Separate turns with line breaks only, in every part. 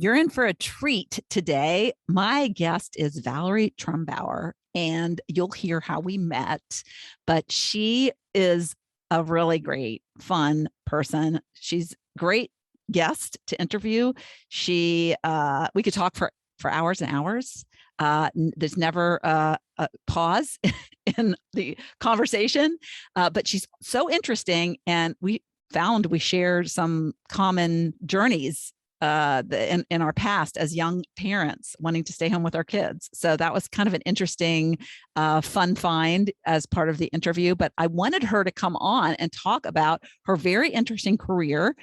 You're in for a treat today. My guest is Valerie Trumbower, and you'll hear how we met, but she is a really great, fun person. She's a great guest to interview. We could talk for hours and hours. There's never a pause in the conversation, but she's so interesting, and we shared some common journeys in our past as young parents wanting to stay home with our kids. So that was kind of an interesting, fun find as part of the interview. But I wanted her to come on and talk about her very interesting career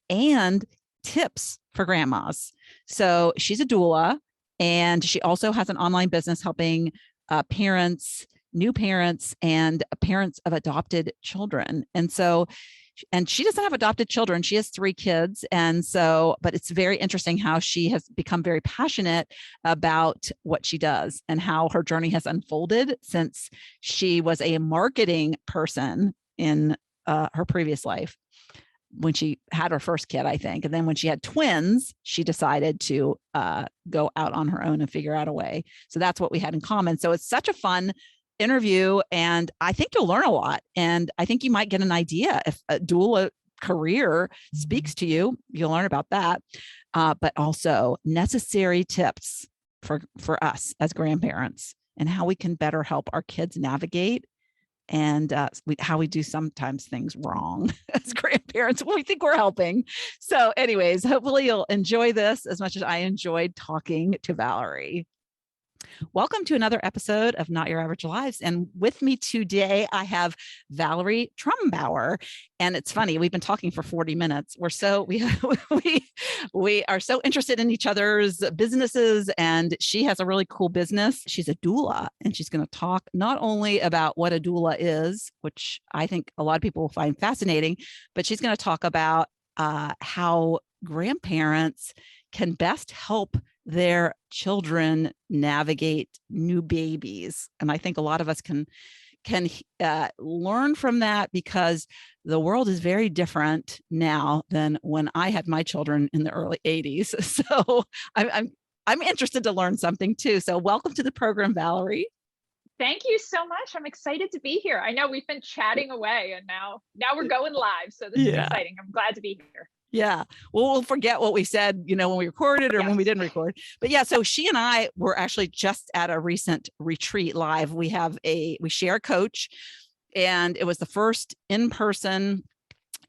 and tips for grandmas. So she's a doula, and she also has an online business helping parents, new parents, and parents of adopted children. And she doesn't have adopted children. She has 3 kids. But it's very interesting how she has become very passionate about what she does and how her journey has unfolded since she was a marketing person in her previous life when she had her first kid, I think. And then when she had twins, she decided to go out on her own and figure out a way. So that's what we had in common. So it's such a fun interview, and I think you'll learn a lot. And I think you might get an idea if a doula career speaks to you. You'll learn about that, but also necessary tips for us as grandparents and how we can better help our kids navigate, and how we do sometimes things wrong as grandparents when we think we're helping. So anyways, hopefully you'll enjoy this as much as I enjoyed talking to Valerie. Welcome to another episode of Not Your Average Lives. And with me today, I have Valerie Trumbower. And it's funny, we've been talking for 40 minutes. We are so interested in each other's businesses, and she has a really cool business. She's a doula, and she's going to talk not only about what a doula is, which I think a lot of people will find fascinating, but she's going to talk about how grandparents can best help their children navigate new babies. And I think a lot of us can learn from that, because the world is very different now than when I had my children in the early 80s. So I'm interested to learn something too. So welcome to the program, Valerie.
Thank you so much. I'm excited to be here. I know we've been chatting away, and now we're going live. So this is exciting. I'm glad to be here.
Yeah. Well, we'll forget what we said, when we recorded or when we didn't record. But yeah, so she and I were actually just at a recent retreat live. We share a coach, and it was the first in-person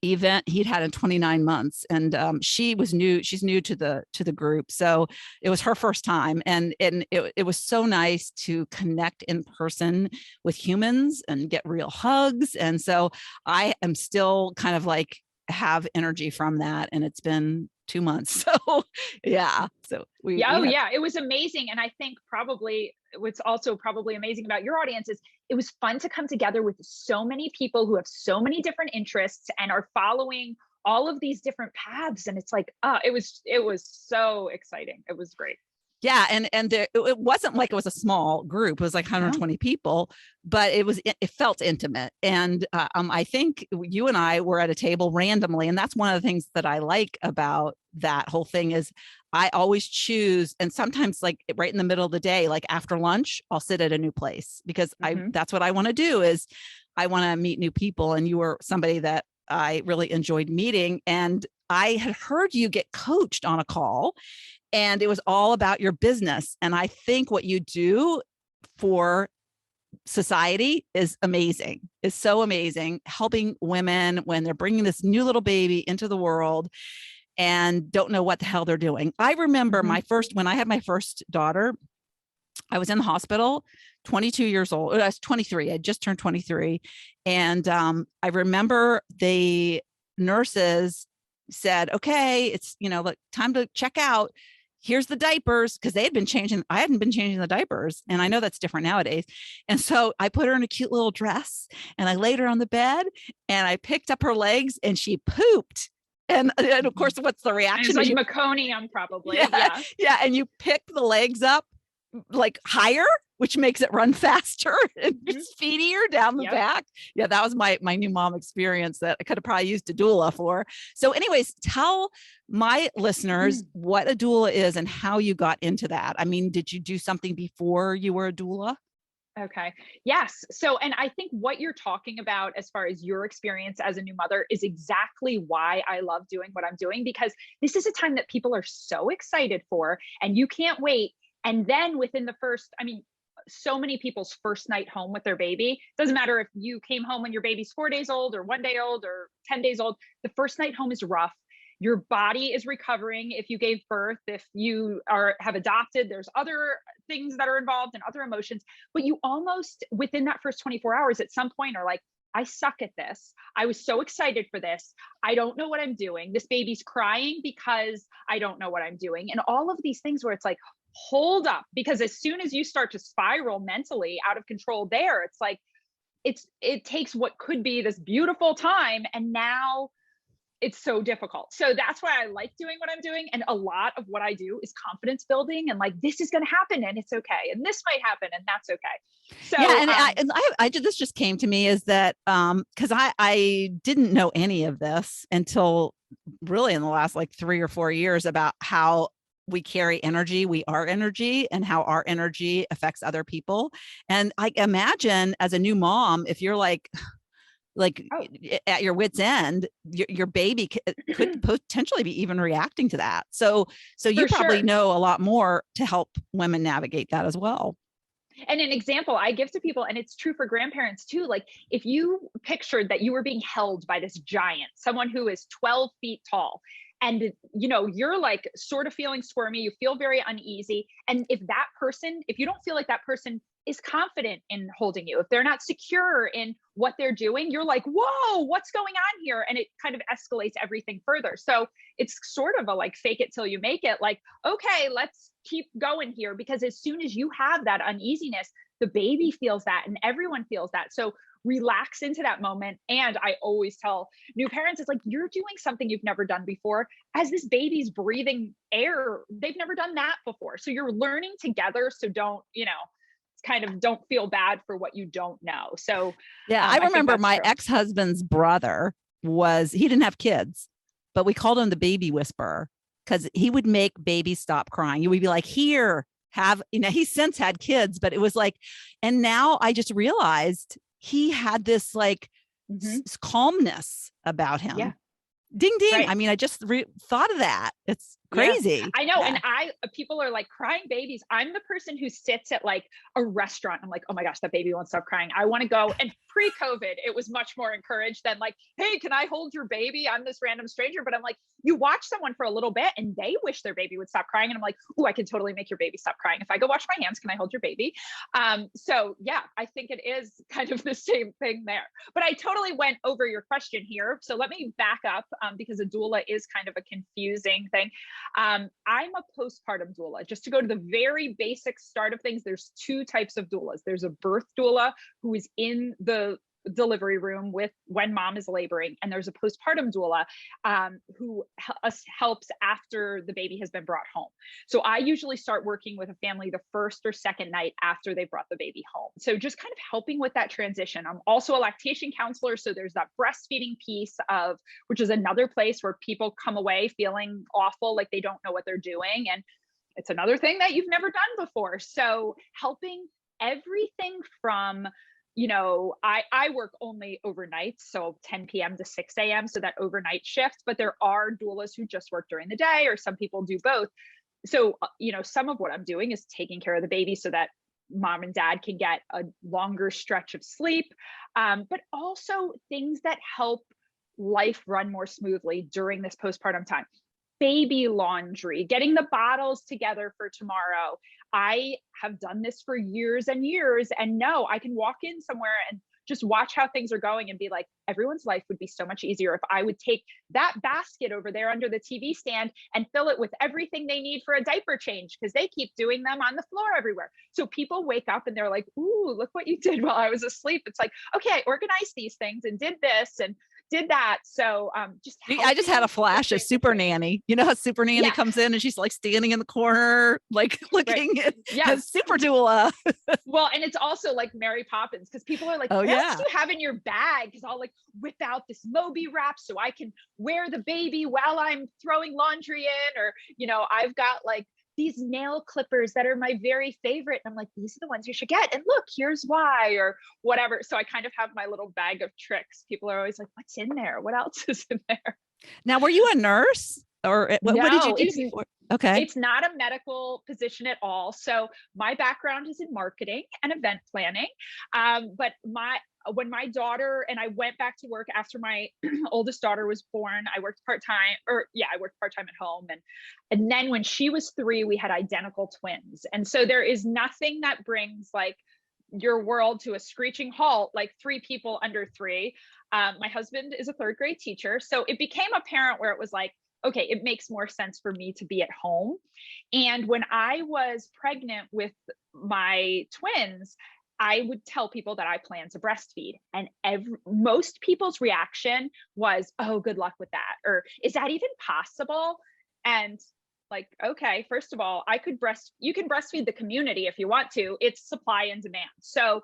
event he'd had in 29 months. And she's new to the group. So it was her first time. And it was so nice to connect in person with humans and get real hugs. And so I am still kind of like, have energy from that, and it's been 2 months. So yeah,
it was amazing. And I think probably what's also probably amazing about your audience is it was fun to come together with so mmany people who have so many different interests and are following all of these different paths. And it's like, it was so exciting. It was great.
Yeah. And it wasn't like it was a small group. It was like 120 people, but it felt intimate. And I think you and I were at a table randomly. And that's one of the things that I like about that whole thing is I always choose, and sometimes like right in the middle of the day, like after lunch, I'll sit at a new place, because that's what I want to do is I want to meet new people. And you were somebody that I really enjoyed meeting. And I had heard you get coached on a call, and it was all about your business. And I think what you do for society is amazing, is so amazing, helping women when they're bringing this new little baby into the world and don't know what the hell they're doing. I remember when I had my first daughter, I was in the hospital, 22 years old. I was 23. I just turned 23. And I remember the nurses said, okay, it's, look, time to check out. Here's the diapers, because I hadn't been changing the diapers. And I know that's different nowadays. And so I put her in a cute little dress, and I laid her on the bed, and I picked up her legs, and she pooped. And of course, what's the reaction?
It's like meconium, probably.
Yeah. And you pick the legs up like higher which makes it run faster and speedier down the
Yep.
back. Yeah, that was my new mom experience that I could have probably used a doula for. So anyways, tell my listeners what a doula is and how you got into that. I mean, did you do something before you were a doula?
Okay. Yes. So, and I think what you're talking about as far as your experience as a new mother is exactly why I love doing what I'm doing, because this is a time that people are so excited for and you can't wait. And then within the first, I mean, so many people's first night home with their baby, doesn't matter if you came home when your baby's 4 days old or 1 day old or 10 days old, the first night home is rough. Your body is recovering if you gave birth. If you have adopted, there's other things that are involved and other emotions, but you almost within that first 24 hours at some point are like, I suck at this. I was so excited for this. I don't know what I'm doing. This baby's crying because I don't know what I'm doing. And all of these things where it's like, hold up, because as soon as you start to spiral mentally out of control there, it's like, it takes what could be this beautiful time and now it's so difficult. So that's why I like doing what I'm doing. And a lot of what I do is confidence building and like, this is going to happen and it's okay. And this might happen and that's okay. So
yeah, and I this just came to me is that because I didn't know any of this until really in the last like 3 or 4 years about how we carry energy, we are energy, and how our energy affects other people. And I imagine as a new mom, if you're like at your wit's end, your baby could potentially be even reacting to that. So you probably know a lot more to help women navigate that as well.
And an example I give to people, and it's true for grandparents too, like if you pictured that you were being held by this giant, someone who is 12 feet tall, and you're like sort of feeling squirmy, you feel very uneasy. And if you don't feel like that person is confident in holding you, if they're not secure in what they're doing, you're like, whoa, what's going on here? And it kind of escalates everything further. So it's sort of a like fake it till you make it, like, okay, let's keep going here. Because as soon as you have that uneasiness, the baby feels that and everyone feels that. So relax into that moment. And I always tell new parents, it's like, you're doing something you've never done before. As this baby's breathing air, they've never done that before. So you're learning together. So don't feel bad for what you don't know. So
yeah, I remember my ex-husband's brother he didn't have kids, but we called him the baby whisperer because he would make babies stop crying. You would be like, here, he's since had kids, but it was like, and now I just realized he had this like calmness about him.
Yeah.
Ding, ding.
Right.
I mean, I just thought of that. It's crazy.
Yeah, I know. Yeah. And people are like crying babies. I'm the person who sits at like a restaurant. I'm like, oh my gosh, that baby won't stop crying. I want to go. And pre-COVID, it was much more encouraged than like, hey, can I hold your baby? I'm this random stranger. But I'm like, you watch someone for a little bit and they wish their baby would stop crying. And I'm like, oh, I can totally make your baby stop crying. If I go wash my hands, can I hold your baby? So yeah, I think it is kind of the same thing there. But I totally went over your question here. So let me back up because a doula is kind of a confusing thing. I'm a postpartum doula. Just to go to the very basic start of things, there's 2 types of doulas. There's a birth doula who is in the delivery room when mom is laboring, and there's a postpartum doula who helps after the baby has been brought home. So I usually start working with a family the first or second night after they brought the baby home. So just kind of helping with that transition. I'm also a lactation counselor, so there's that breastfeeding piece which is another place where people come away feeling awful, like they don't know what they're doing, and it's another thing that you've never done before. So helping everything from I work only overnight, so 10 p.m. to 6 a.m. So that overnight shift, but there are doulas who just work during the day, or some people do both. So, some of what I'm doing is taking care of the baby so that mom and dad can get a longer stretch of sleep, but also things that help life run more smoothly during this postpartum time. Baby laundry, getting the bottles together for tomorrow. I have done this for years and years, and no, I can walk in somewhere and just watch how things are going and be like, everyone's life would be so much easier if I would take that basket over there under the TV stand and fill it with everything they need for a diaper change, because they keep doing them on the floor everywhere. So people wake up and they're like, ooh, look what you did while I was asleep. It's like, okay, I organized these things and did this and did that. So
I just had a flash of Super Nanny. You know how Super Nanny comes in and she's like standing in the corner, like looking at Super Doula.
Well, and it's also like Mary Poppins, because people are like, what else do you have in your bag? Because I'll like whip out this Moby wrap so I can wear the baby while I'm throwing laundry in, or, you know, I've got like these nail clippers that are my very favorite. And I'm like, these are the ones you should get. And look, here's why, or whatever. So I kind of have my little bag of tricks. People are always like, what's in there? What else is in there?
Now, were you a nurse, or what did you do before? Okay.
It's not a medical position at all. So my background is in marketing and event planning. But when my daughter and I went back to work after my oldest daughter was born, I worked part-time at home. And then when she was 3, we had identical twins. And so there is nothing that brings like your world to a screeching halt, like 3 people under 3. My husband is a 3rd grade teacher. So it became apparent where it was like, okay, it makes more sense for me to be at home. And when I was pregnant with my twins, I would tell people that I plan to breastfeed, and most people's reaction was, oh, good luck with that. Or is that even possible? And like, okay, first of all, you can breastfeed the community if you want to. It's supply and demand. So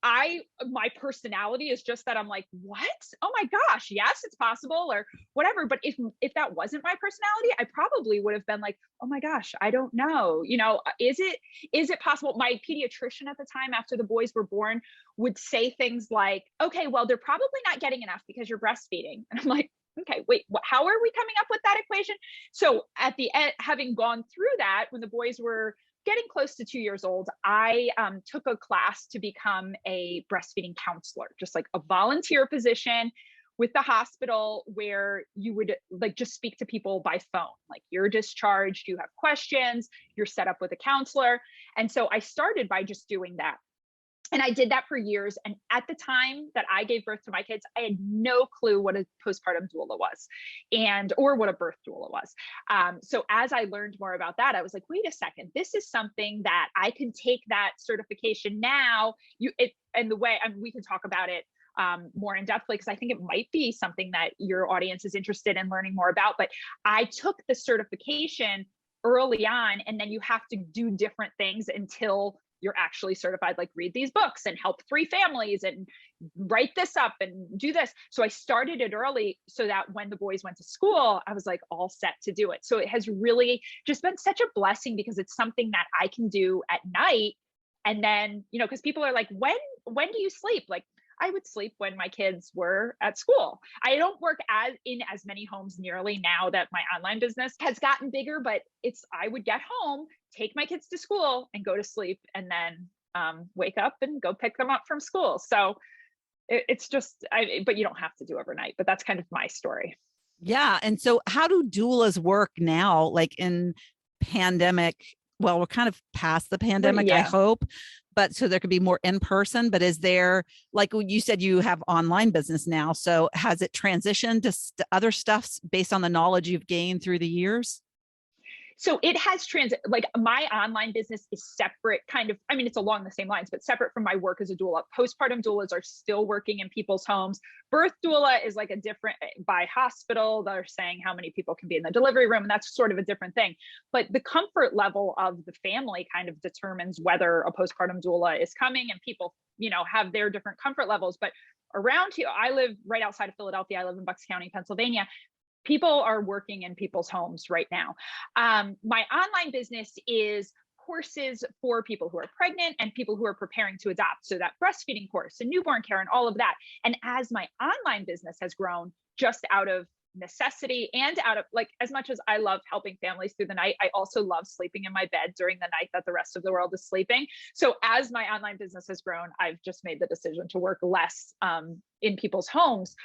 my personality is just that I'm like, what? Oh my gosh, yes, it's possible, or whatever. But if that wasn't my personality, I probably would have been like, oh my gosh, I don't know. You know, is it possible? My pediatrician at the time, after the boys were born, would say things like, okay, well, they're probably not getting enough because you're breastfeeding. And I'm like, okay, wait, how are we coming up with that equation? So at the end, having gone through that, when the boys were getting close to 2 years old, I took a class to become a breastfeeding counselor, just like a volunteer position with the hospital, where you would like just speak to people by phone. Like, you're discharged, you have questions, you're set up with a counselor. And so I started by just doing that. And I did that for years. And at the time that I gave birth to my kids, I had no clue what a postpartum doula was, or what a birth doula was. So as I learned more about that, I was like, wait a second, this is something that I can take that certification now. And the way, we can talk about it more in depthly, because I think it might be something that your audience is interested in learning more about. But I took the certification early on, and then you have to do different things until you're actually certified, like read these books and help 3 families and write this up and do this. So I started it early so that when the boys went to school, I was like all set to do it. So it has really just been such a blessing, because it's something that I can do at night. And then, you know, because people are like, when do you sleep? Like, I would sleep when my kids were at school. I don't work in as many homes nearly now that my online business has gotten bigger, but I would get home, take my kids to school, and go to sleep, and then wake up and go pick them up from school. So it's just, but you don't have to do overnight, but that's kind of my story.
Yeah. And so how do doulas work now, like in pandemic? Well, we're kind of past the pandemic, I hope, but so there could be more in person. But is there, like you said, you have online business now. So has it transitioned to other stuff based on the knowledge you've gained through the years?
So it has like my online business is separate, kind of, it's along the same lines, but separate from my work as a doula. Postpartum doulas are still working in people's homes. Birth doula is like a different, by hospital, they're saying how many people can be in the delivery room, and that's sort of a different thing. But the comfort level of the family kind of determines whether a postpartum doula is coming, and people, have their different comfort levels. But around here, I live right outside of Philadelphia. I live in Bucks County, Pennsylvania. People are working in people's homes right now. My online business is courses for people who are pregnant and people who are preparing to adopt. So that breastfeeding course and newborn care and all of that. And as my online business has grown, just out of necessity and out of, like, as much as I love helping families through the night, I also love sleeping in my bed during the night that the rest of the world is sleeping. So as my online business has grown, I've just made the decision to work less in people's homes,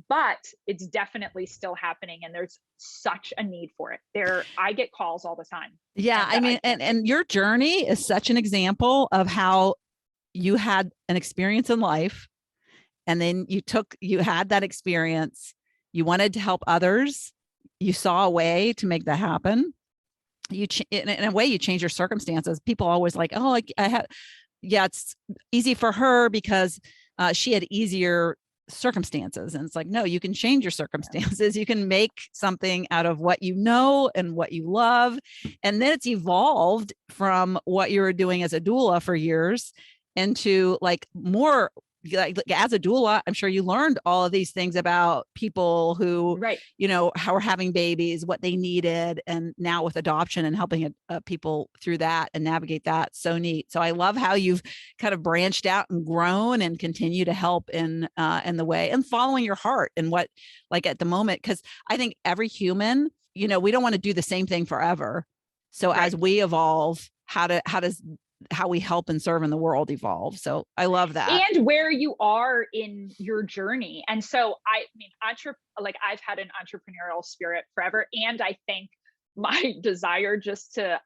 but it's definitely still happening, and there's such a need for it. I get calls all the time.
Yeah. And your journey is such an example of how you had an experience in life, and then you had that experience. You wanted to help others. You saw a way to make that happen. In a way, you change your circumstances. People always like, oh, it's easy for her because she had easier circumstances. And it's like, no, you can change your circumstances. You can make something out of what you know and what you love. And then it's evolved from what you were doing as a doula for years into like more like as a doula. I'm sure you learned all of these things about people who,
Right.
how are having babies, what they needed. And now with adoption and helping people through that and navigate that. So neat. So I love how you've kind of branched out and grown and continue to help in the way and following your heart and what, like at the moment, because I think every human, we don't want to do the same thing forever. So as we evolve, how we help and serve in the world evolve. So I love that.
And where you are in your journey. And so, I mean, I've had an entrepreneurial spirit forever. And I think my desire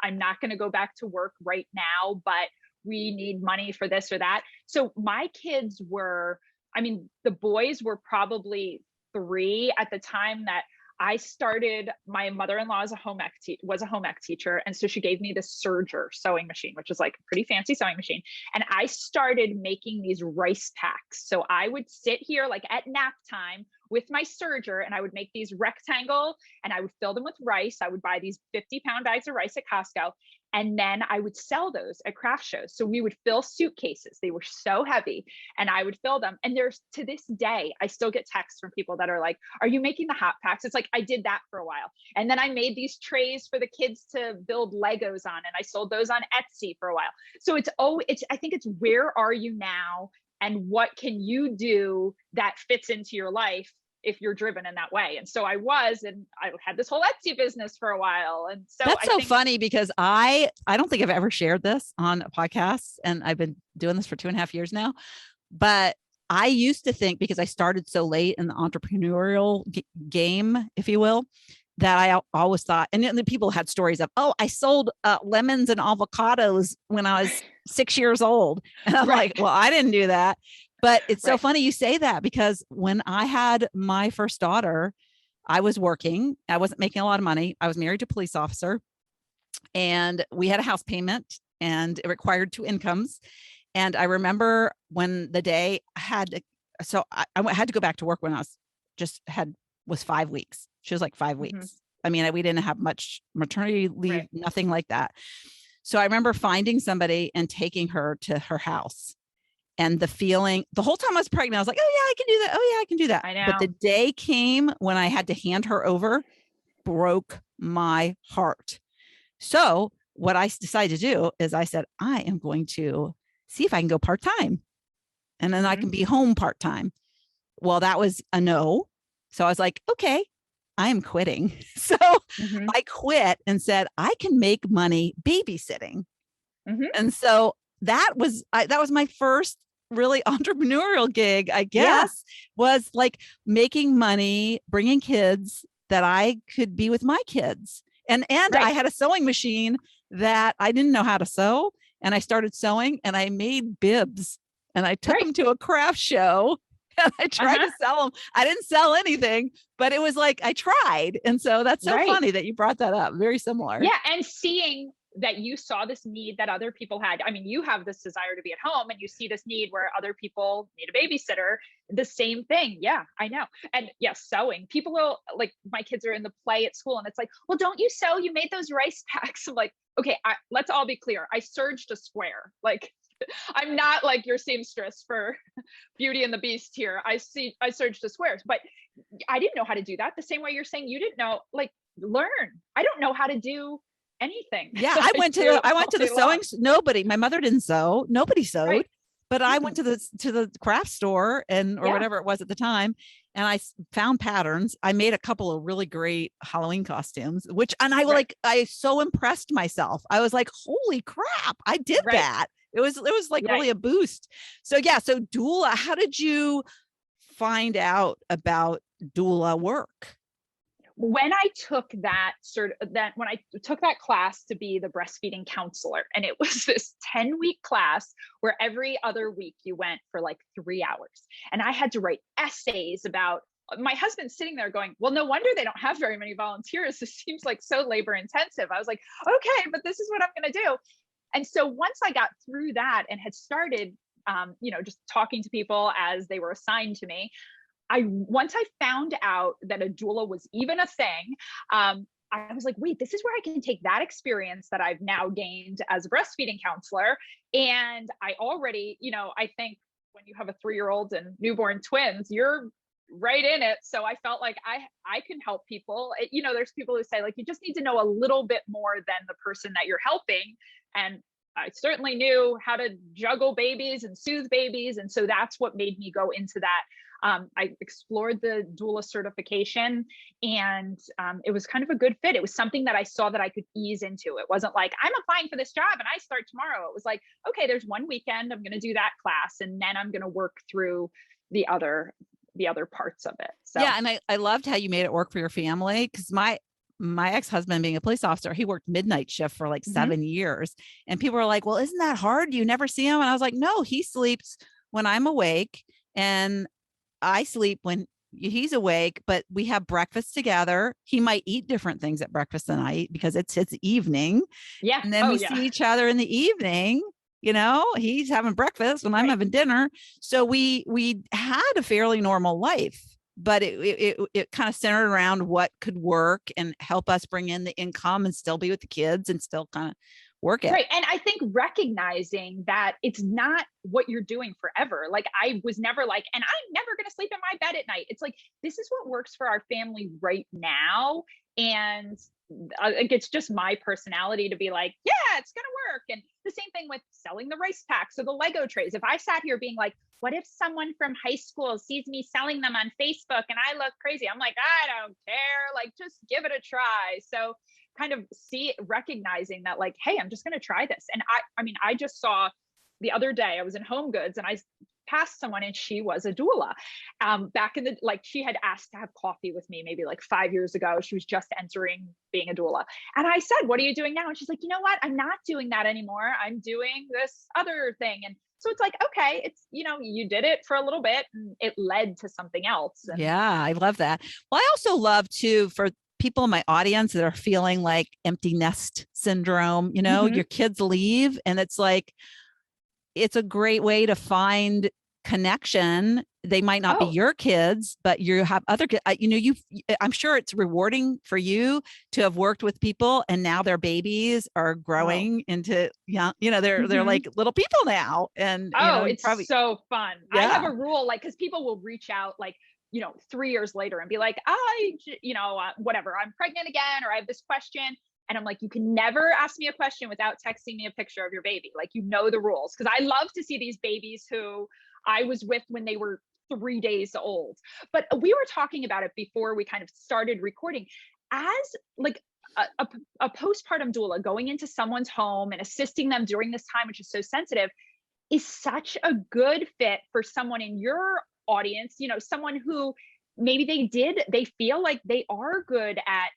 I'm not going to go back to work right now, but we need money for this or that. So my kids the boys were probably 3 at the time that I started. My mother-in-law was a home ec teacher. And so she gave me this serger sewing machine, which is like a pretty fancy sewing machine. And I started making these rice packs. So I would sit here like at nap time with my serger and I would make these rectangle and I would fill them with rice. I would buy these 50-pound bags of rice at Costco. And then I would sell those at craft shows. So we would fill suitcases. They were so heavy and I would fill them. And to this day, I still get texts from people that are like, are you making the hot packs? It's like, I did that for a while. And then I made these trays for the kids to build Legos on. And I sold those on Etsy for a while. So I think it's where are you now? And what can you do that fits into your life if you're driven in that way? And so I had this whole Etsy business for a while. And so
that's funny because I don't think I've ever shared this on a podcast, and I've been doing this for 2.5 years now, but I used to think, because I started so late in the entrepreneurial game, if you will, that I always thought, and then the people had stories of, I sold lemons and avocados when I was 6 years old. And I'm like, well, I didn't do that. But it's so funny you say that, because when I had my first daughter, I was working. I wasn't making a lot of money. I was married to a police officer and we had a house payment and it required 2 incomes. And I remember when the day I had to go back to work when I was 5 weeks. She was like 5 weeks. I mean, we didn't have much maternity leave, nothing like that. So I remember finding somebody and taking her to her house. And the feeling the whole time I was pregnant, I was like, oh yeah, I can do that. Oh yeah, I can do that.
I know.
But the day came when I had to hand her over, broke my heart. So what I decided to do is I said, I am going to see if I can go part-time and then I can be home part-time. Well, that was a no. So I was like, okay, I am quitting. So I quit and said, I can make money babysitting. And so that was my first really entrepreneurial gig, I guess, was like making money, bringing kids that I could be with my kids. And I had a sewing machine that I didn't know how to sew. And I started sewing and I made bibs and I took them to a craft show and I tried to sell them. I didn't sell anything, but it was like, I tried. And so that's so funny that you brought that up. Very similar.
Yeah. And seeing that you saw this need that other people had. I mean, you have this desire to be at home and you see this need where other people need a babysitter, the same thing. Yeah, I know. And yes, sewing. People will, like, my kids are in the play at school and it's like, well, don't you sew? You made those rice packs. I'm like, okay, let's all be clear. I serged a square. Like, I'm not like your seamstress for Beauty and the Beast here. I serged a squares, but I didn't know how to do that. The same way you're saying you didn't know, like, learn. I don't know how to do anything.
Yeah, I went to the sewing. My mother didn't sew. Nobody sewed, but I went to the craft store or whatever it was at the time, and I found patterns. I made a couple of really great Halloween costumes, I so impressed myself. I was like, holy crap, I did that. It was like really a boost. So so doula, how did you find out about doula work?
When I took that class to be the breastfeeding counselor, and it was this 10-week class where every other week you went for like 3 hours, and I had to write essays about. My husband's sitting there going, well, no wonder they don't have very many volunteers. This seems like so labor intensive. I was like, okay, but this is what I'm going to do. And so once I got through that and had started just talking to people as they were assigned to me. Once I found out that a doula was even a thing, I was like, wait, this is where I can take that experience that I've now gained as a breastfeeding counselor. And I already, I think when you have a 3-year-old and newborn twins, you're right in it. So I felt like I can help people. There's people who say like, you just need to know a little bit more than the person that you're helping. And I certainly knew how to juggle babies and soothe babies. And so that's what made me go into that. I explored the doula certification, and it was kind of a good fit. It was something that I saw that I could ease into. It wasn't like, I'm applying for this job and I start tomorrow. It was like, okay, there's one weekend, I'm going to do that class, and then I'm going to work through the other parts of it. So
yeah. And I loved how you made it work for your family, because my ex-husband, being a police officer, he worked midnight shift for like 7 years. And people were like, well, isn't that hard? You never see him? And I was like, no, he sleeps when I'm awake, and I sleep when he's awake, but we have breakfast together. He might eat different things at breakfast than I eat because it's his evening.
Yeah.
And then we see each other in the evening. He's having breakfast when I'm having dinner. So we had a fairly normal life, but it kind of centered around what could work and help us bring in the income and still be with the kids and still kind of work it.
Right. And I think recognizing that it's not what you're doing forever. Like I was never like, and I'm never going to sleep in my bed at night. It's like, this is what works for our family right now. And it's just my personality to be like, yeah, it's going to work. And the same thing with selling the rice packs or the Lego trays. If I sat here being like, what if someone from high school sees me selling them on Facebook and I look crazy? I'm like, I don't care. Like, just give it a try. So kind of recognizing that like, hey, I'm just going to try this. And I just saw the other day, I was in Home Goods and I passed someone and she was a doula. Back in she had asked to have coffee with me maybe like 5 years ago. She was just entering being a doula. And I said, what are you doing now? And she's like, you know what? I'm not doing that anymore. I'm doing this other thing. And so it's like, okay, it's, you did it for a little bit and it led to something else. And
yeah, I love that. Well, I also love too, for people in my audience that are feeling like empty nest syndrome, your kids leave, and it's like, it's a great way to find connection. They might not be your kids, but you have other kids. I'm sure it's rewarding for you to have worked with people, and now their babies are growing into young. They're like little people now, and
it's so fun. Yeah. I have a rule, like, because people will reach out, like, 3 years later and be like, whatever, I'm pregnant again, or I have this question. And I'm like, you can never ask me a question without texting me a picture of your baby. Like, the rules. Cause I love to see these babies who I was with when they were 3 days old. But we were talking about it before we kind of started recording, as like a postpartum doula going into someone's home and assisting them during this time, which is so sensitive, is such a good fit for someone in your audience, someone who maybe they feel like they are good at,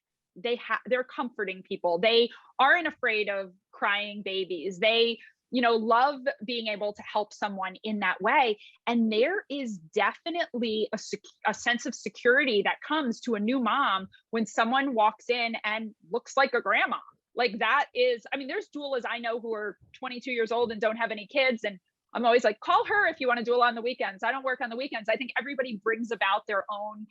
they're comforting people. They aren't afraid of crying babies. They, love being able to help someone in that way. And there is definitely a sense of security that comes to a new mom when someone walks in and looks like a grandma. Like that is, there's doulas I know who are 22 years old and don't have any kids. And I'm always like, call her if you want to doula on the weekends. I don't work on the weekends. I think everybody brings about their own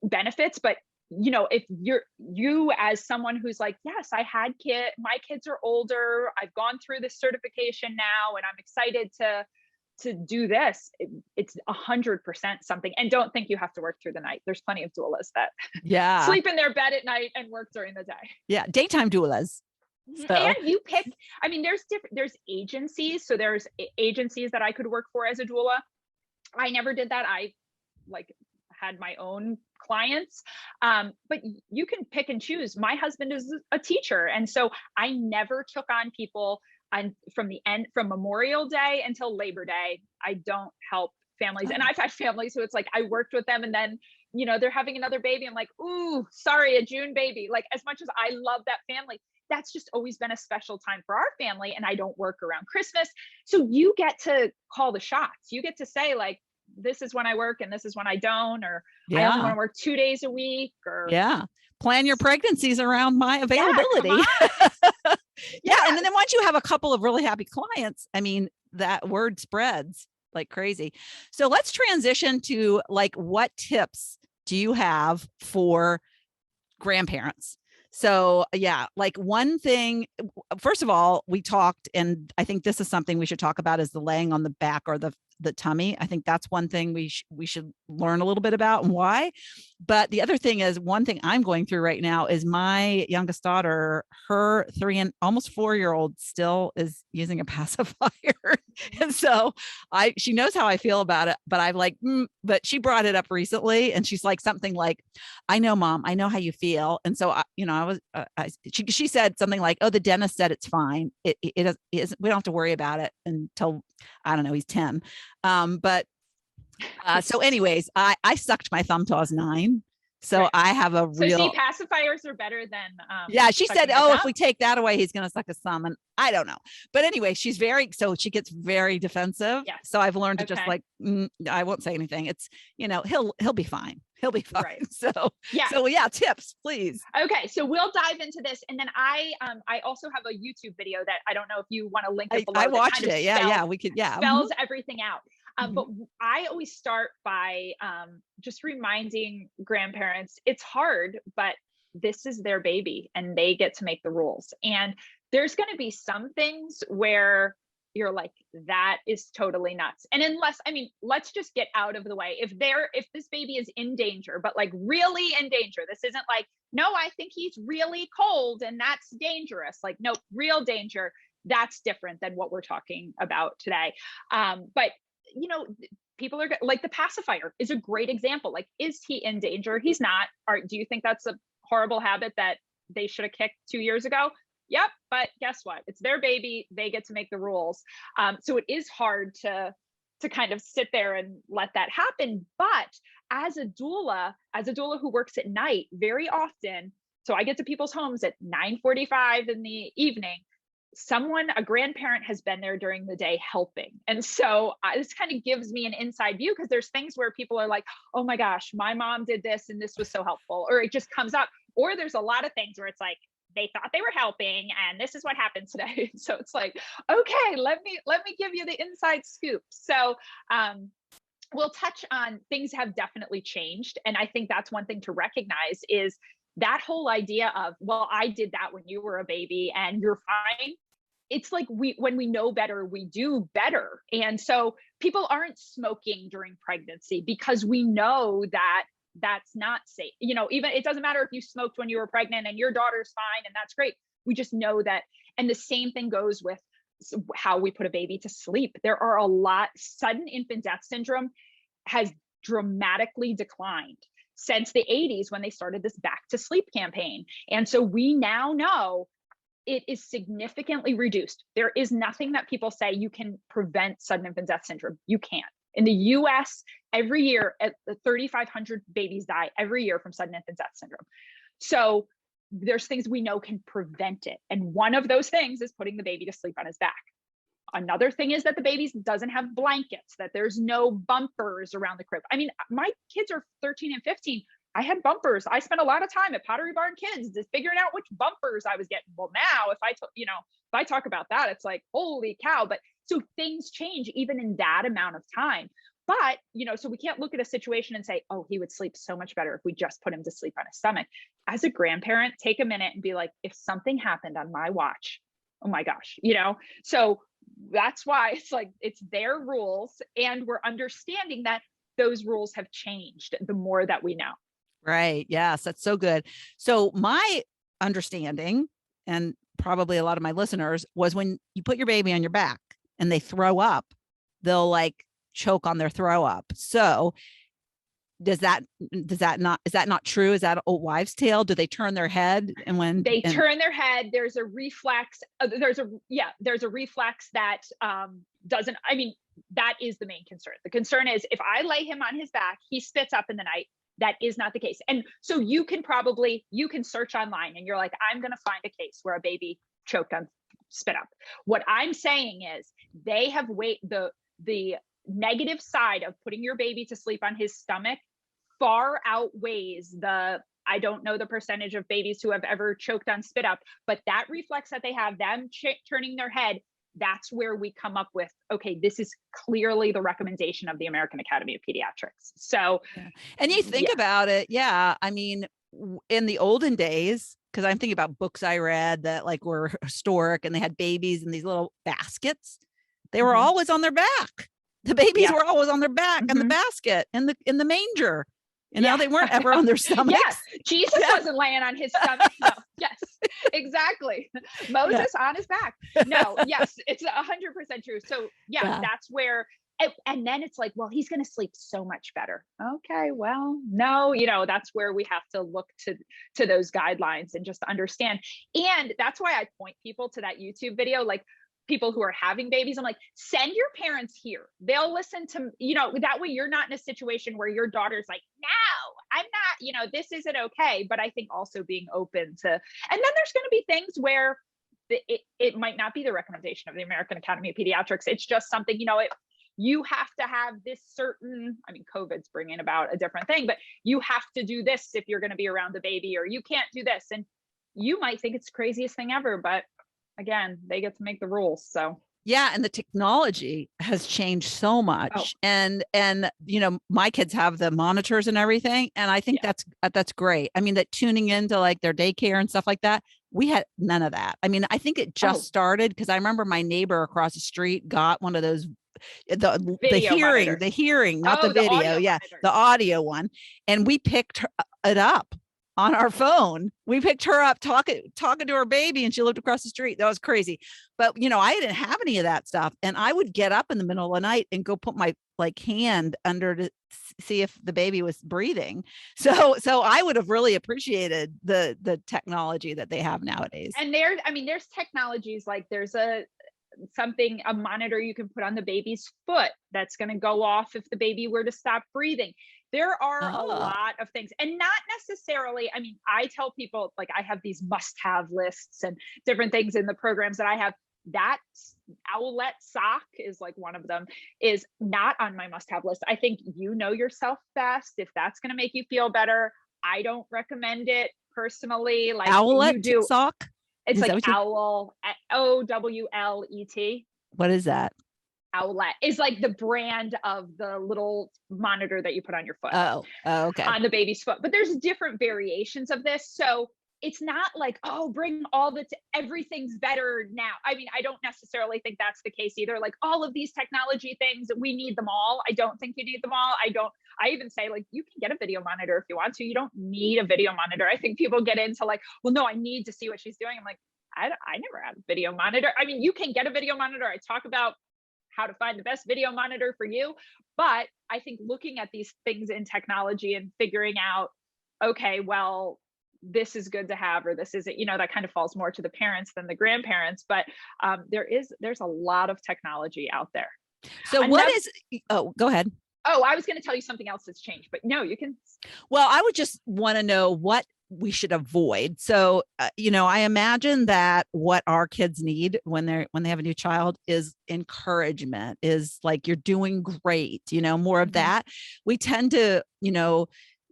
benefits, but if you as someone who's like, yes, I had my kids are older, I've gone through this certification now, and I'm excited to do this, it's 100% something. And don't think you have to work through the night. There's plenty of doulas that sleep in their bed at night and work during the day.
Yeah. Daytime doulas.
So. And you pick, there's agencies. So there's agencies that I could work for as a doula. I never did that. I had my own clients, but you can pick and choose. My husband is a teacher. And so I never took on people from Memorial Day until Labor Day. I don't help families. And I've had families who it's like, I worked with them and then, they're having another baby. I'm like, ooh, sorry, a June baby. Like, as much as I love that family, that's just always been a special time for our family. And I don't work around Christmas. So you get to call the shots. You get to say like, this is when I work and this is when I don't, or I only want to work 2 days a week, or
plan your pregnancies around my availability. And then once you have a couple of really happy clients, that word spreads. like crazy. So let's transition to like, what tips do you have for grandparents? So yeah, like one thing, first of all, we talked, and I think this is something we should talk about, is the laying on the back or the tummy. I think that's one thing we should learn a little bit about and why. But the other thing is, one thing I'm going through right now is my youngest daughter, her 3 and almost 4-year-old still is using a pacifier. And so she knows how I feel about it, but I'm like, but she brought it up recently, and she's like something like, I know, Mom, I know how you feel. And so she said something like, oh, the dentist said it's fine. It is, we don't have to worry about it until, I don't know, he's 10. So anyways, I sucked my thumb till I was 9. So right. I have a real.
So see, pacifiers are better than.
Yeah, she said, "Oh, if we take that away, he's going to suck his thumb." And I don't know, but anyway, she gets very defensive. Yeah. So I've learned to just like, I won't say anything. It's, he'll be fine. He'll be fine. Right. So yeah, tips, please.
Okay, so we'll dive into this, and then I also have a YouTube video that I don't know if you want to link it below.
I watched it. We could. Yeah,
spells everything out. But I always start by just reminding grandparents it's hard, but this is their baby and they get to make the rules. And there's going to be some things where you're like, that is totally nuts. And let's just get out of the way. If this baby is in danger, but like really in danger, this isn't like, no, I think he's really cold and that's dangerous. Like, no, real danger. That's different than what we're talking about today. But people are like, the pacifier is a great example. Like, is he in danger? He's not. Do you think that's a horrible habit that they should have kicked 2 years ago? Yep. But guess what? It's their baby. They get to make the rules. So it is hard to kind of sit there and let that happen. But as a doula who works at night very often, so I get to people's homes at 9:45 in the evening, a grandparent has been there during the day helping. And so this kind of gives me an inside view, because there's things where people are like, oh my gosh, my mom did this and this was so helpful, or it just comes up. Or there's a lot of things where it's like, they thought they were helping and this is what happened today. So it's like, okay, let me give you the inside scoop. So we'll touch on things have definitely changed. And I think that's one thing to recognize, is that whole idea of, well, I did that when you were a baby and you're fine. It's like when we know better, we do better. And so people aren't smoking during pregnancy because we know that that's not safe. Even it doesn't matter if you smoked when you were pregnant and your daughter's fine and that's great. We just know that. And the same thing goes with how we put a baby to sleep. There are sudden infant death syndrome has dramatically declined since the 80s when they started this back to sleep campaign. And so we now know it is significantly reduced. There is nothing that people say you can prevent sudden infant death syndrome. You can't. In the US, every year, 3,500 babies die every year from sudden infant death syndrome. So there's things we know can prevent it. And one of those things is putting the baby to sleep on his back. Another thing is that the baby doesn't have blankets, that there's no bumpers around the crib. My kids are 13 and 15. I had bumpers. I spent a lot of time at Pottery Barn Kids just figuring out which bumpers I was getting. Well, now if I talk about that, it's like, holy cow. But so things change even in that amount of time. But, so we can't look at a situation and say, oh, he would sleep so much better if we just put him to sleep on his stomach. As a grandparent, take a minute and be like, if something happened on my watch, oh my gosh, so that's why it's like, it's their rules. And we're understanding that those rules have changed the more that we know.
Right. Yes, that's so good. So my understanding, and probably a lot of my listeners, was when you put your baby on your back and they throw up, they'll like choke on their throw up. So is that not true? Is that old wives' tale? Do they turn their head? And when they
turn their head, there's a reflex. There's a reflex that doesn't, that is the main concern. The concern is if I lay him on his back, he spits up in the night. That is not the case. And so you can search online and you're like, I'm going to find a case where a baby choked on spit up. What I'm saying is they have the negative side of putting your baby to sleep on his stomach far outweighs I don't know the percentage of babies who have ever choked on spit up, but that reflex that they have, them turning their head, that's where we come up with, okay, this is clearly the recommendation of the American Academy of Pediatrics. So,
yeah. And you think about it. Yeah. I mean, in the olden days, because I'm thinking about books I read that like were historic and they had babies in these little baskets. They were always on their back. The babies were always on their back in the basket in the manger. And now they weren't ever on their stomachs.
Yes. Jesus wasn't laying on his stomach. No. Yes, exactly. Moses on his back. No, yes, it's 100% true. So that's where, and then it's like, well, he's going to sleep so much better. Okay, well, no, that's where we have to look to those guidelines and just understand. And that's why I point people to that YouTube video, like people who are having babies. I'm like, send your parents here. They'll listen to, that way you're not in a situation where your daughter's like, no, I'm not, this isn't okay. But I think also being open to, and then there's going to be things where it might not be the recommendation of the American Academy of Pediatrics. It's just something, you have to have this certain, I mean, COVID's bringing about a different thing, but you have to do this if you're going to be around the baby, or you can't do this. And you might think it's the craziest thing ever, but again, they get to make the rules. So
yeah. And the technology has changed so much. And my kids have the monitors and everything. And I think that's great. I mean, that tuning into like their daycare and stuff like that, we had none of that. I mean, I think it just started because I remember my neighbor across the street got one of those, the hearing, not the video. Yeah. The audio one. And we picked it up on our phone. We picked her up talking to her baby, and she lived across the street. That was crazy. But, I didn't have any of that stuff. And I would get up in the middle of the night and go put my hand under to see if the baby was breathing. So I would have really appreciated the technology that they have nowadays.
And there's technologies, like there's a monitor you can put on the baby's foot that's going to go off if the baby were to stop breathing. There are a lot of things, and not necessarily, I mean, I tell people, like, I have these must-have lists and different things in the programs that I have. That owlet sock is like one of them, is not on my must-have list. I think you know yourself best. If that's going to make you feel better, I don't recommend it personally. Like
owlet sock?
It's like owl, OWLET.
What is that?
Owlet is like the brand of the little monitor that you put on your foot.
Oh, okay.
On the baby's foot. But there's different variations of this. So it's not like, bring everything's better now. I mean, I don't necessarily think that's the case either. Like all of these technology things, we need them all. I don't think you need them all. I even say, like, you can get a video monitor if you want to. You don't need a video monitor. I think people get into like, well, no, I need to see what she's doing. I'm like, I never had a video monitor. I mean, you can get a video monitor. I talk about how to find the best video monitor for you. But I think looking at these things in technology and figuring out, okay, well, this is good to have, or this isn't, that kind of falls more to the parents than the grandparents. But there's a lot of technology out there.
So go ahead.
Oh, I was going to tell you something else that's changed, but no, you can.
Well, I would just want to know what we should avoid. So, I imagine that what our kids need when they have a new child is encouragement, is like, you're doing great, more of that. We tend to,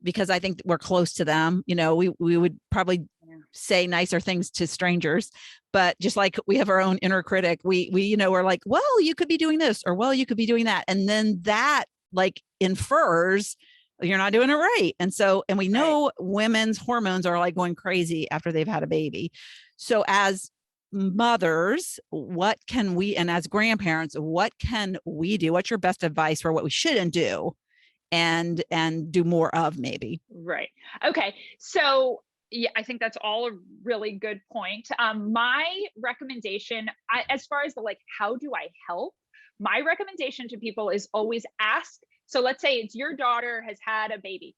because I think we're close to them, we would probably say nicer things to strangers, but just like we have our own inner critic, we we're like, well, you could be doing this, or, well, you could be doing that. And then that like infers you're not doing it right. And we know women's hormones are like going crazy after they've had a baby. So as mothers, what can we, and as grandparents, what can we do? What's your best advice for what we shouldn't do and do more of, maybe?
Right. Okay. So yeah, I think that's all a really good point. My recommendation, as far as how do I help? My recommendation to people is always ask. So let's say it's your daughter has had a baby.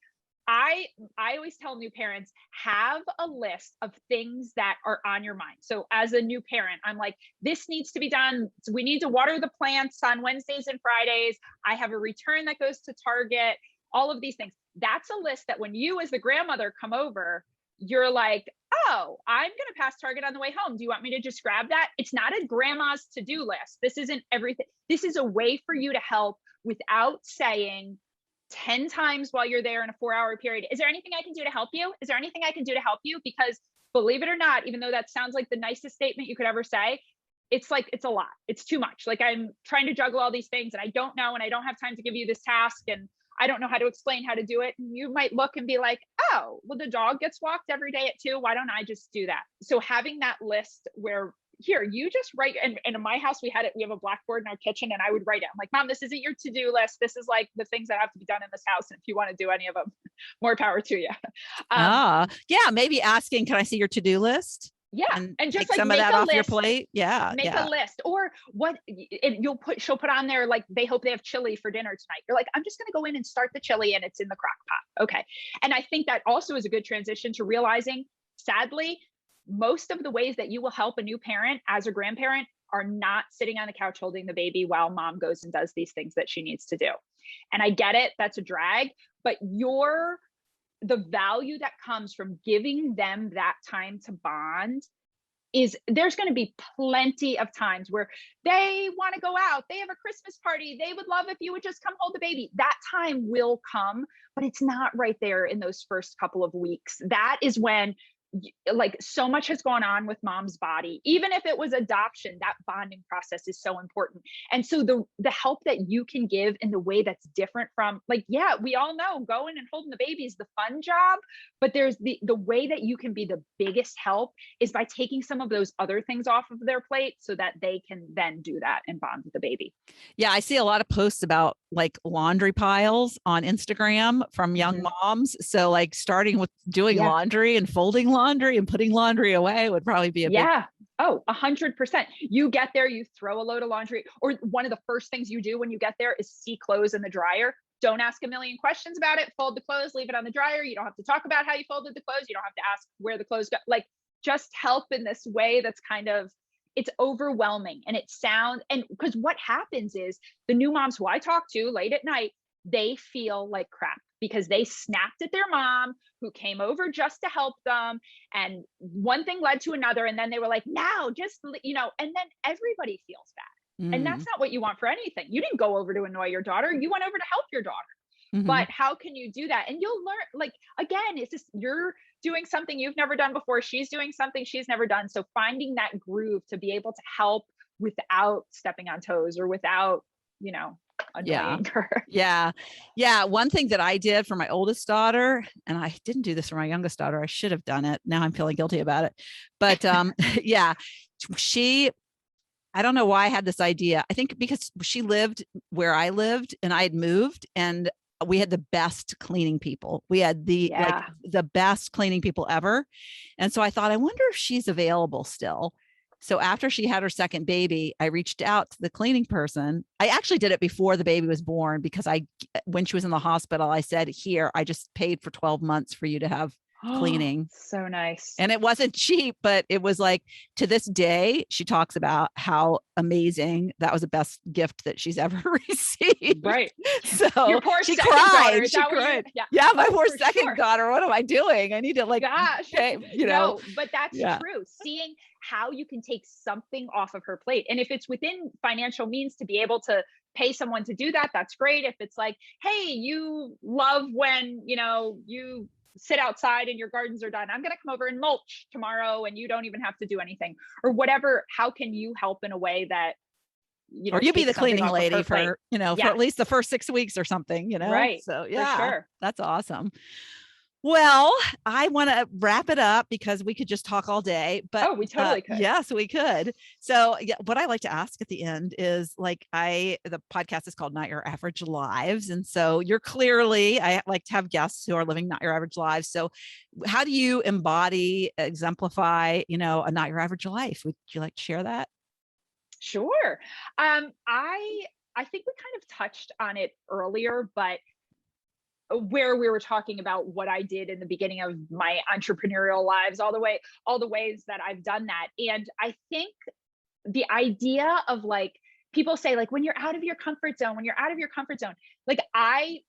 I always tell new parents, have a list of things that are on your mind. So as a new parent, I'm like, this needs to be done. So we need to water the plants on Wednesdays and Fridays. I have a return that goes to Target, all of these things. That's a list that when you as the grandmother come over, you're like, oh, I'm going to pass Target on the way home. Do you want me to just grab that? It's not a grandma's to-do list. This isn't everything. This is a way for you to help without saying 10 times while you're there in a 4-hour period, is there anything I can do to help you? Is there anything I can do to help you? Because believe it or not, even though that sounds like the nicest statement you could ever say, it's like, it's a lot. It's too much. Like, I'm trying to juggle all these things and I don't know, and I don't have time to give you this task, and I don't know how to explain how to do it. And you might look and be like, oh, well, the dog gets walked every day at 2. Why don't I just do that? So having that list where, here, you just write, and in my house, we have a blackboard in our kitchen, and I would write it. I'm like, Mom, this isn't your to-do list. This is like the things that have to be done in this house. And if you want to do any of them, more power to you.
Yeah. Maybe asking, can I see your to-do list?
Yeah. And just
take
like
some of that off your plate. Yeah.
Make a list, or what she'll put on there, like, they hope they have chili for dinner tonight. You're like, I'm just going to go in and start the chili and it's in the crock pot. Okay. And I think that also is a good transition to realizing, sadly, most of the ways that you will help a new parent as a grandparent are not sitting on the couch holding the baby while mom goes and does these things that she needs to do. And I get it. That's a drag, but the value that comes from giving them that time to bond is, there's going to be plenty of times where they want to go out. They have a Christmas party. They would love if you would just come hold the baby. That time will come, but it's not right there in those first couple of weeks. That is when, like, so much has gone on with mom's body. Even if it was adoption, that bonding process is so important. And so the help that you can give in the way that's different from, like, yeah, we all know going and holding the baby is the fun job, but there's the way that you can be the biggest help is by taking some of those other things off of their plate so that they can then do that and bond with the baby.
Yeah. I see a lot of posts about like laundry piles on Instagram from young moms. So like starting with doing laundry and folding laundry and putting laundry away would probably be a big.
Oh, 100%. You get there, you throw a load of laundry, or one of the first things you do when you get there is see clothes in the dryer. Don't ask a million questions about it. Fold the clothes, leave it on the dryer. You don't have to talk about how you folded the clothes. You don't have to ask where the clothes go. Like, just help in this way that's kind of, it's overwhelming. And it sounds, and because what happens is the new moms who I talk to late at night, they feel like crap because they snapped at their mom who came over just to help them. And one thing led to another. And then they were like, now just, and then everybody feels bad. And that's not what you want for anything. You didn't go over to annoy your daughter. You went over to help your daughter. But how can you do that? And you'll learn, like, again, it's just, you're doing something you've never done before. She's doing something she's never done. So finding that groove to be able to help without stepping on toes or without, annoying her.
Yeah. One thing that I did for my oldest daughter, and I didn't do this for my youngest daughter, I should have done it. Now I'm feeling guilty about it. But I don't know why I had this idea. I think because she lived where I lived and I had moved, and we had the best cleaning people. We had the best cleaning people ever. And so I thought, I wonder if she's available still. So after she had her second baby, I reached out to the cleaning person. I actually did it before the baby was born because when she was in the hospital, I said, here, I just paid for 12 months for you to have cleaning.
So nice.
And it wasn't cheap, but it was like, to this day, she talks about how amazing that was the best gift that she's ever received.
Right.
So
your poor
she
second
cried.
Daughter,
she cried. Yeah, my poor second daughter. What am I doing? I need to
No, but that's true. Seeing how you can take something off of her plate. And if it's within financial means to be able to pay someone to do that, that's great. If it's like, hey, you love when, you sit outside and your gardens are done, I'm going to come over and mulch tomorrow and you don't even have to do anything or whatever. How can you help in a way that,
or you be the cleaning lady for, for at least the first 6 weeks or something,
Right.
So
for sure.
That's awesome. Well, I want to wrap it up because we could just talk all day, but
we totally could.
Yes, we could. So what I like to ask at the end is the podcast is called Not Your Average Lives. And so I like to have guests who are living not your average lives. So how do you exemplify, a not your average life? Would you like to share that?
Sure. I think we kind of touched on it earlier, but where we were talking about what I did in the beginning of my entrepreneurial lives, all the ways that I've done that. And I think the idea of like, people say like, when you're out of your comfort zone, like I've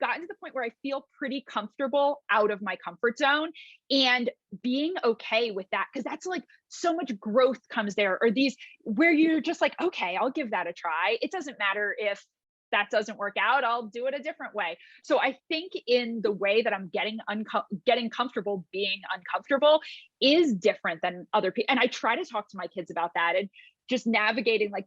gotten to the point where I feel pretty comfortable out of my comfort zone and being okay with that. Cause that's like so much growth comes there, or these where you're just like, okay, I'll give that a try. It doesn't matter if that doesn't work out, I'll do it a different way. So I think in the way that I'm getting comfortable being uncomfortable is different than other people. And I try to talk to my kids about that. And just navigating, like,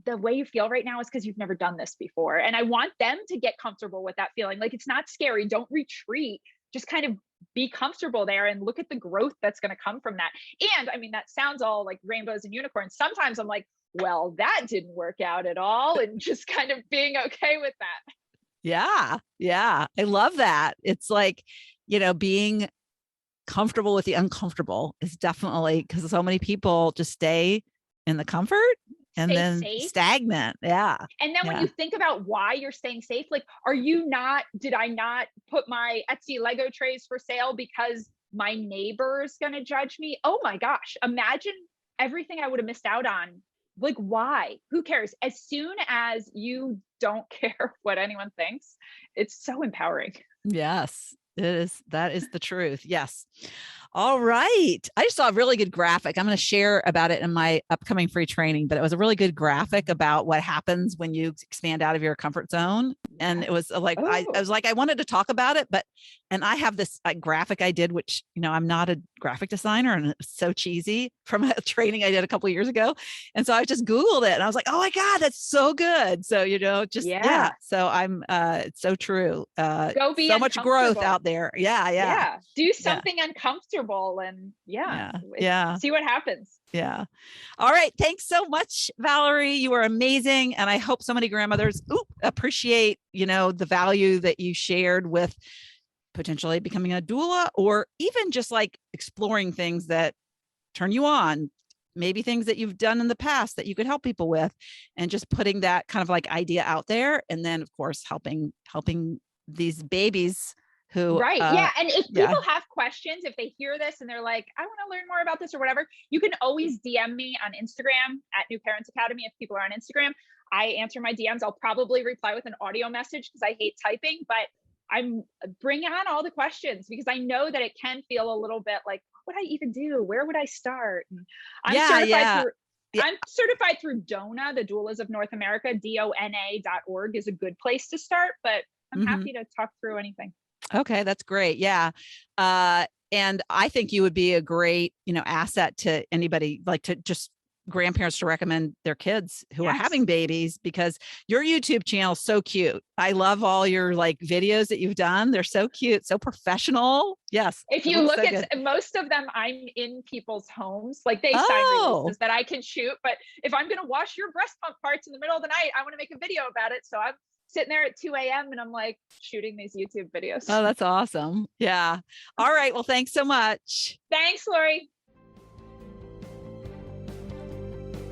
the way you feel right now is because you've never done this before. And I want them to get comfortable with that feeling. Like, it's not scary. Don't retreat. Just kind of be comfortable there and look at the growth that's going to come from that. And I mean, that sounds all like rainbows and unicorns. Sometimes I'm like, well, that didn't work out at all. And just kind of being okay with that.
Yeah. Yeah. I love that. It's like, being comfortable with the uncomfortable is definitely, because so many people just stay in the comfort and then
safe.
Stagnant. Yeah.
And then when you think about why you're staying safe, like, did I not put my Etsy Lego trays for sale because my neighbor's going to judge me? Oh my gosh. Imagine everything I would have missed out on. Like, why? Who cares? As soon as you don't care what anyone thinks, it's so empowering.
Yes, it is. That is the truth. Yes. All right. I just saw a really good graphic. I'm going to share about it in my upcoming free training, but it was a really good graphic about what happens when you expand out of your comfort zone. And it was like, I was like, I wanted to talk about it, and I have this graphic I did, which, I'm not a graphic designer, and it's so cheesy, from a training I did a couple of years ago. And so I just Googled it and I was like, oh my God, that's so good. So, so I'm, it's so true.
Go be
so much growth out there. Yeah.
Do something uncomfortable and see what happens.
Yeah. All right. Thanks so much, Valerie. You are amazing. And I hope so many grandmothers appreciate, the value that you shared with potentially becoming a doula, or even just like exploring things that turn you on, maybe things that you've done in the past that you could help people with, and just putting that kind of like idea out there. And then of course, helping these babies who,
and if people have questions, if they hear this and they're like, I want to learn more about this or whatever, you can always DM me on Instagram at New Parents Academy. If people are on Instagram, I answer my DMs. I'll probably reply with an audio message because I hate typing, but I'm bringing on all the questions because I know that it can feel a little bit like, what would I even do? Where would I start? And I'm certified through DONA, the Doulas of North America. DONA.org is a good place to start, but I'm happy to talk through anything.
Okay, that's great. Yeah. And I think you would be a great, asset to anybody, like to just grandparents to recommend their kids who are having babies, because your YouTube channel is so cute. I love all your like videos that you've done. They're so cute, so professional. Yes.
If you look at most of them, I'm in people's homes. Like, they sign releases that I can shoot. But if I'm going to wash your breast pump parts in the middle of the night, I want to make a video about it. So I'm sitting there at 2 a.m. and I'm like shooting these YouTube videos.
Oh, that's awesome. Yeah. All right. Well, thanks so much.
Thanks, Lori.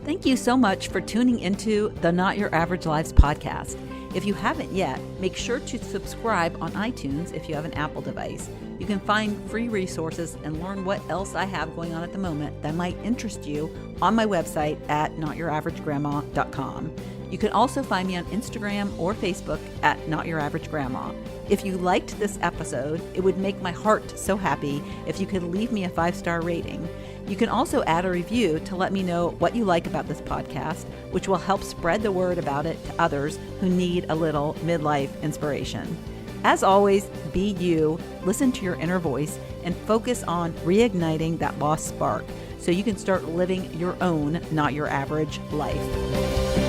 Thank you so much for tuning into the Not Your Average Lives podcast. If you haven't yet, make sure to subscribe on iTunes if you have an Apple device. You can find free resources and learn what else I have going on at the moment that might interest you on my website at notyouraveragegrandma.com. You can also find me on Instagram or Facebook at Not Your Average Grandma. If you liked this episode, it would make my heart so happy if you could leave me a 5-star rating. You can also add a review to let me know what you like about this podcast, which will help spread the word about it to others who need a little midlife inspiration. As always, be you, listen to your inner voice, and focus on reigniting that lost spark so you can start living your own Not Your Average life.